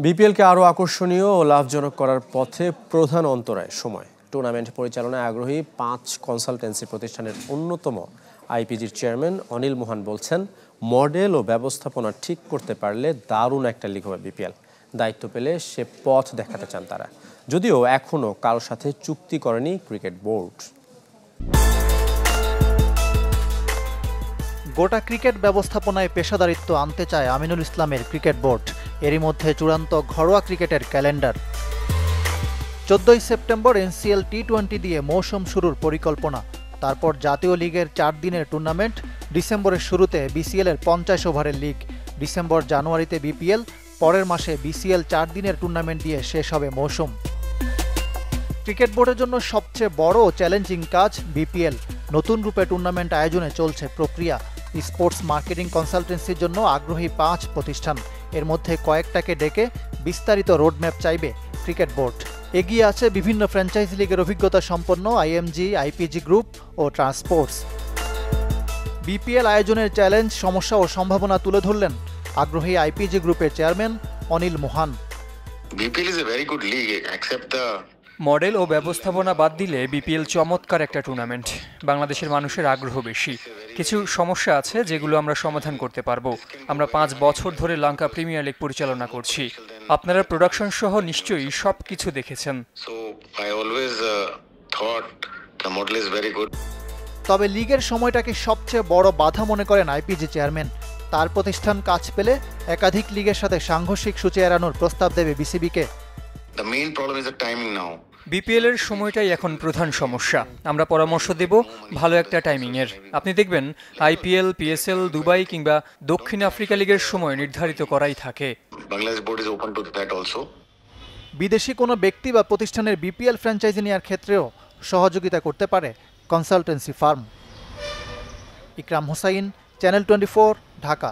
বিপিএলকে আরও আকর্ষণীয় ও লাভজনক করার পথে প্রধান অন্তরায় সময়। টুর্নামেন্ট পরিচালনায় আগ্রহী 5 কনসালটেন্সি প্রতিষ্ঠানের অন্যতম আইপিজির চেয়ারম্যান অনিল মোহান বলছেন, মডেল ও ব্যবস্থাপনা ঠিক করতে পারলে দারুণ একটা লিগ হবে বিপিএল। দায়িত্ব পেলে সে পথ দেখাতে চান তারা, যদিও এখনও কারোর সাথে চুক্তি করেনি ক্রিকেট বোর্ড। গোটা ক্রিকেট ব্যবস্থাপনায় পেশাদারিত্ব আনতে চায় আমিনুল ইসলামের ক্রিকেট বোর্ড। এরই মধ্যে চূড়ান্ত ঘরোয়া ক্রিকেটের ক্যালেন্ডার। 14 সেপ্টেম্বর এনসিএল টি-20 দিয়ে মৌসুম শুরুর পরিকল্পনা। তারপর জাতীয় লিগের 4 দিনের টুর্নামেন্ট। ডিসেম্বরের শুরুতে বিসিএলের 50 ওভারের লিগ। ডিসেম্বর জানুয়ারিতে বিপিএল। পরের মাসে বিসিএল 4 দিনের টুর্নামেন্ট দিয়ে শেষ হবে মৌসুম। ক্রিকেট বোর্ডের জন্য সবচেয়ে বড় ও চ্যালেঞ্জিং কাজ বিপিএল। নতুন রূপে টুর্নামেন্ট আয়োজনে চলছে প্রক্রিয়া। স্পোর্টস মার্কেটিং কনসালটেন্সির জন্য আগ্রহী 5 প্রতিষ্ঠান। এর মধ্যে কয়েকটাকে ডেকে বিস্তারিত রোডম্যাপ চাইবে ক্রিকেট বোর্ড। এগিয়ে আছে বিভিন্ন ফ্র্যাঞ্চাইজি লিগের অভিজ্ঞতা সম্পন্ন আইএমজি, আইপিজি গ্রুপ ও ট্রান্সপোর্টস। বিপিএল আয়োজনের চ্যালেঞ্জ, সমস্যা ও সম্ভাবনা তুলে ধরলেন আগ্রহী আইপিজি গ্রুপের chairman Anil Mohan. BPL is a very good league except the model ও ব্যবস্থাপনা বাদ দিলে বিপিএল চমৎকার একটা টুর্নামেন্ট। বাংলাদেশের মানুষের আগ্রহ বেশি। কিছু সমস্যা আছে যেগুলো আমরা সমাধান করতে পারবো। আমরা 5 বছর ধরে লঙ্কা প্রিমিয়ার লিগ পরিচালনা করছি। আপনারা প্রোডাকশন সহ নিশ্চয়ই সবকিছু দেখেছেন। so I always thought the model is very good. তবে লিগের সময়টাকে সবচেয়ে বড় বাধা মনে করেন আইপিজি চেয়ারম্যান। তার প্রতিষ্ঠান কাজ পেলে একাধিক লিগের সাথে সাংঘর্ষিক সূচি এড়ানোর প্রস্তাব দেবে বিসিবিকে। The main problem is the timing now. BPL এর সময়টাই এখন প্রধান সমস্যা। আমরা পরামর্শ দেব ভালো একটা টাইমিং এর। আপনি দেখবেন আইপিএল, পিএসএল, দুবাই কিংবা দক্ষিণ আফ্রিকা লিগের সময় নির্ধারিত করাই থাকে। Bangladesh board is open to that also. বিদেশি কোনো ব্যক্তি বা প্রতিষ্ঠানের বিপিএল ফ্র্যাঞ্চাইজি নেওয়ার ক্ষেত্রেও সহযোগিতা করতে পারে কনসালটেন্সি ফার্ম। ইকরাম হোসাইন, চ্যানেল 24, ঢাকা।